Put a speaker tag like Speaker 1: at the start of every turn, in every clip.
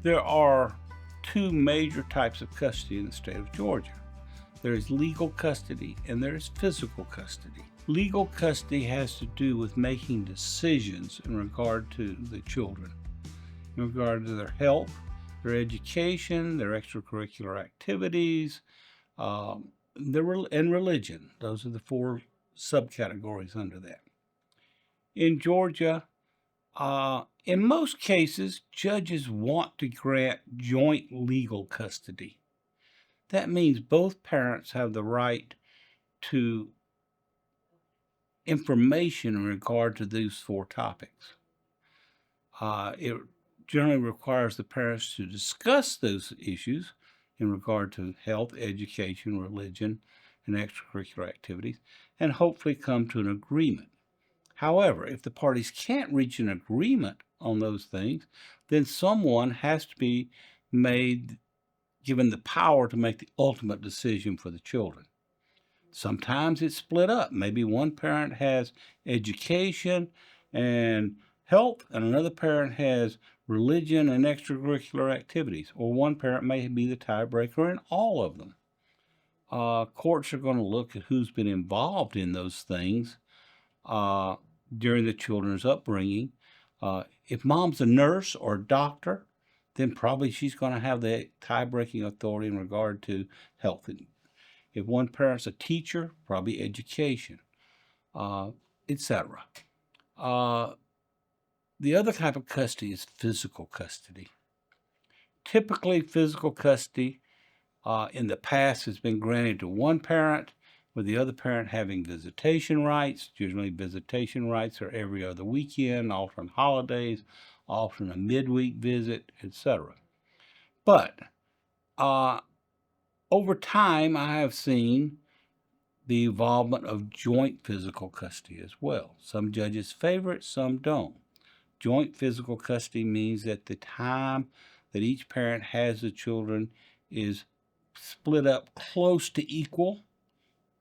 Speaker 1: There are two major types of custody in the state of Georgia. There is legal custody and there is physical custody. Legal custody has to do with making decisions in regard to the children, in regard to their health, their education, their extracurricular activities, and religion. Those are the four subcategories under that. In Georgia, in most cases, judges want to grant joint legal custody. That means both parents have the right to information in regard to these four topics. It generally requires the parents to discuss those issues in regard to health, education, religion, and extracurricular activities, and hopefully come to an agreement. However, if the parties can't reach an agreement on those things, then someone has to be given the power to make the ultimate decision for the children. Sometimes it's split up. Maybe one parent has education and health, and another parent has religion and extracurricular activities, or one parent may be the tiebreaker in all of them. Courts are going to look at who's been involved in those things during the children's upbringing. If mom's a nurse or a doctor, then probably she's going to have the tie-breaking authority in regard to health. If one parent's a teacher, probably education, etc. The other type of custody is physical custody. Typically, physical custody in the past has been granted to one parent, with the other parent having visitation rights. Usually visitation rights are every other weekend, often holidays, often a midweek visit, etc. But over time, I have seen the involvement of joint physical custody as well. Some judges favor it, some don't. Joint physical custody means that the time that each parent has the children is split up close to equal.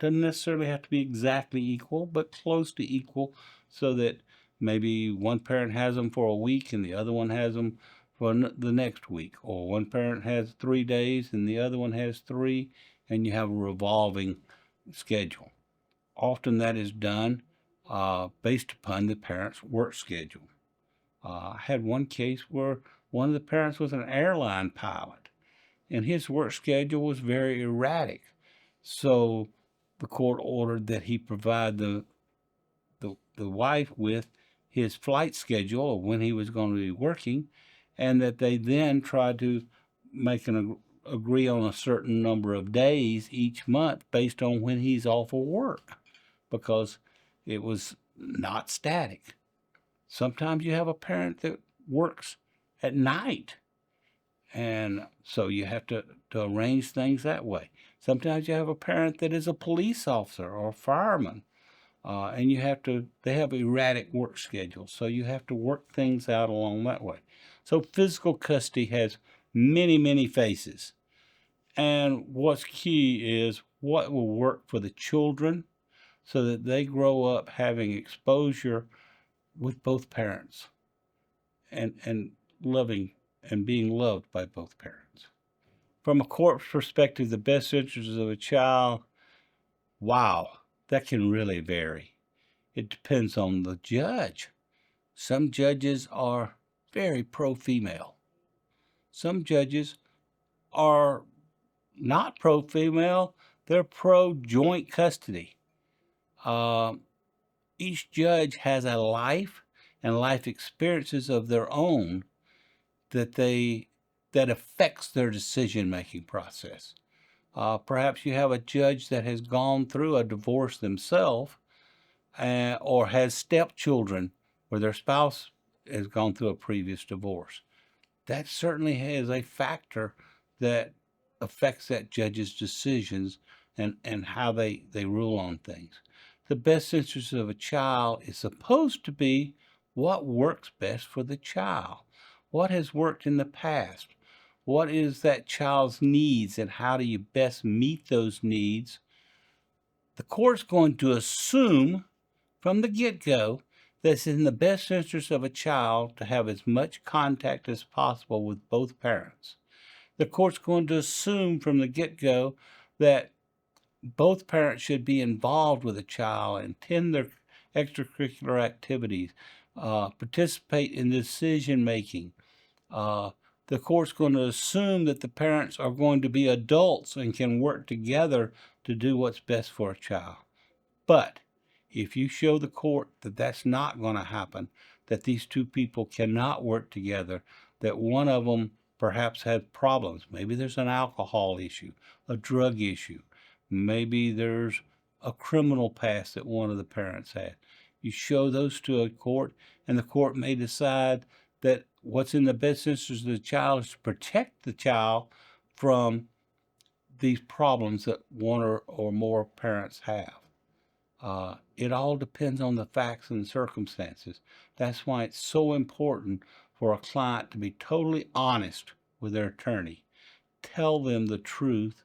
Speaker 1: Doesn't necessarily have to be exactly equal, but close to equal, so that maybe one parent has them for a week and the other one has them for the next week, or one parent has 3 days and the other one has 3, and you have a revolving schedule. Often that is done based upon the parent's work schedule. I had one case where one of the parents was an airline pilot, and his work schedule was very erratic. So the court ordered that he provide the wife with his flight schedule of when he was going to be working, and that they then tried to agree on a certain number of days each month based on when he's off of work, because it was not static. Sometimes you have a parent that works at night, and so you have to arrange things that way. Sometimes you have a parent that is a police officer or a fireman, and they have erratic work schedules, so you have to work things out along that way. So physical custody has many, many faces. And what's key is what will work for the children so that they grow up having exposure with both parents and loving and being loved by both parents. From a court's perspective, the best interests of a child, wow, that can really vary. It depends on the judge. Some judges are very pro-female. Some judges are not pro-female, they're pro-joint custody. Each judge has a life and life experiences of their own that affects their decision-making process. Perhaps you have a judge that has gone through a divorce themselves, or has stepchildren where their spouse has gone through a previous divorce. That certainly is a factor that affects that judge's decisions and how they rule on things. The best interest of a child is supposed to be what works best for the child. What has worked in the past? What is that child's needs, and how do you best meet those needs? The court's going to assume from the get-go that it's in the best interest of a child to have as much contact as possible with both parents. The court's going to assume from the get-go that both parents should be involved with the child and attend their extracurricular activities, participate in decision making. The court's going to assume that the parents are going to be adults and can work together to do what's best for a child. But if you show the court that that's not going to happen, that these two people cannot work together, that one of them perhaps has problems, maybe there's an alcohol issue, a drug issue, maybe there's a criminal past that one of the parents had. You show those to a court, and the court may decide that what's in the best interest of the child is to protect the child from these problems that one or more parents have. It all depends on the facts and circumstances. That's why it's so important for a client to be totally honest with their attorney. Tell them the truth.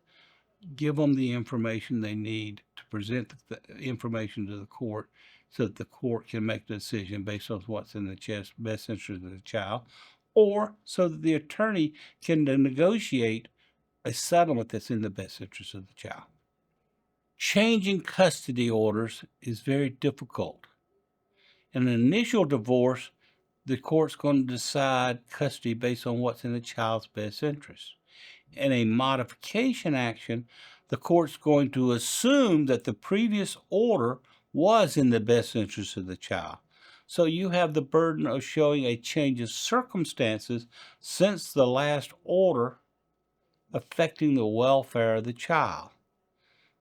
Speaker 1: Give them the information they need to present the information to the court so that the court can make the decision based on what's in the best interest of the child, or so that the attorney can negotiate a settlement that's in the best interest of the child. Changing custody orders is very difficult. In an initial divorce, the court's going to decide custody based on what's in the child's best interest. In a modification action, the court's going to assume that the previous order was in the best interest of the child. So you have the burden of showing a change of circumstances since the last order affecting the welfare of the child.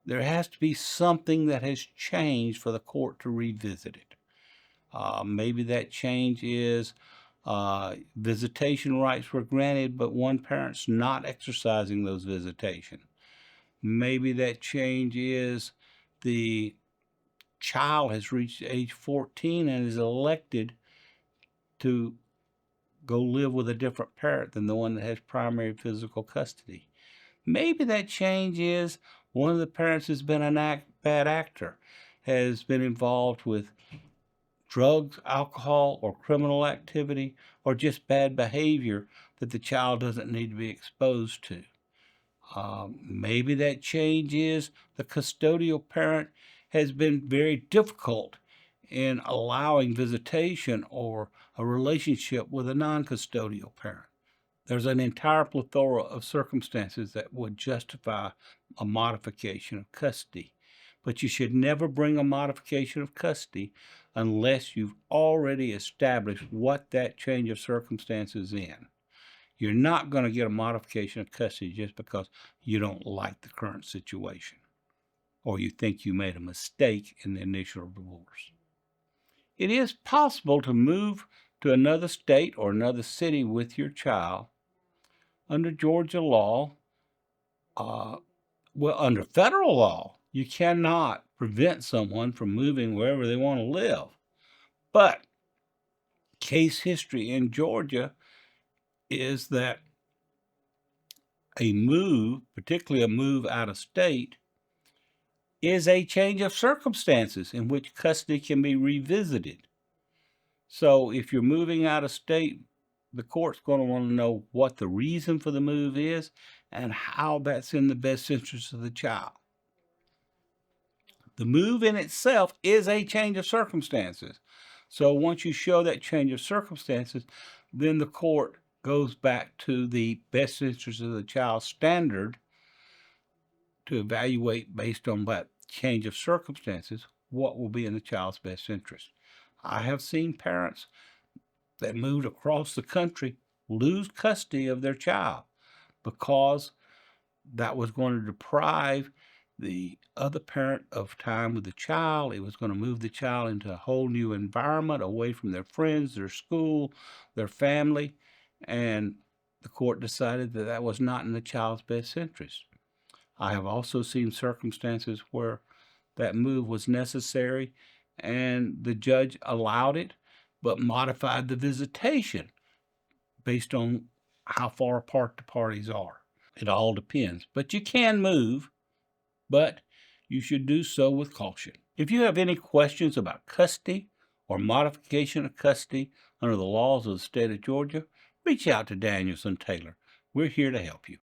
Speaker 1: There has to be something that has changed for the court to revisit it. Maybe that change is visitation rights were granted, but one parent's not exercising those visitation. Maybe that change is the child has reached age 14 and is elected to go live with a different parent than the one that has primary physical custody. Maybe that change is one of the parents has been a bad actor, has been involved with drugs, alcohol, or criminal activity, or just bad behavior that the child doesn't need to be exposed to. Maybe that change is the custodial parent has been very difficult in allowing visitation or a relationship with a non-custodial parent. There's an entire plethora of circumstances that would justify a modification of custody. But you should never bring a modification of custody unless you've already established what that change of circumstances is in. You're not going to get a modification of custody just because you don't like the current situation or you think you made a mistake in the initial divorce. It is possible to move to another state or another city with your child. Under Georgia law, under federal law, you cannot prevent someone from moving wherever they want to live. But case history in Georgia is that a move, particularly a move out of state, is a change of circumstances in which custody can be revisited. So if you're moving out of state, the court's going to want to know what the reason for the move is and how that's in the best interest of the child. The move in itself is a change of circumstances. So once you show that change of circumstances, then the court goes back to the best interest of the child standard to evaluate based on that change of circumstances what will be in the child's best interest. I have seen parents that moved across the country lose custody of their child because that was going to deprive the other parent of time with the child. It was going to move the child into a whole new environment away from their friends, their school, their family, and the court decided that that was not in the child's best interest. I have also seen circumstances where that move was necessary and the judge allowed it but modified the visitation based on how far apart the parties are. It all depends. But you can move, but you should do so with caution. If you have any questions about custody or modification of custody under the laws of the state of Georgia, reach out to Danielson Taylor. We're here to help you.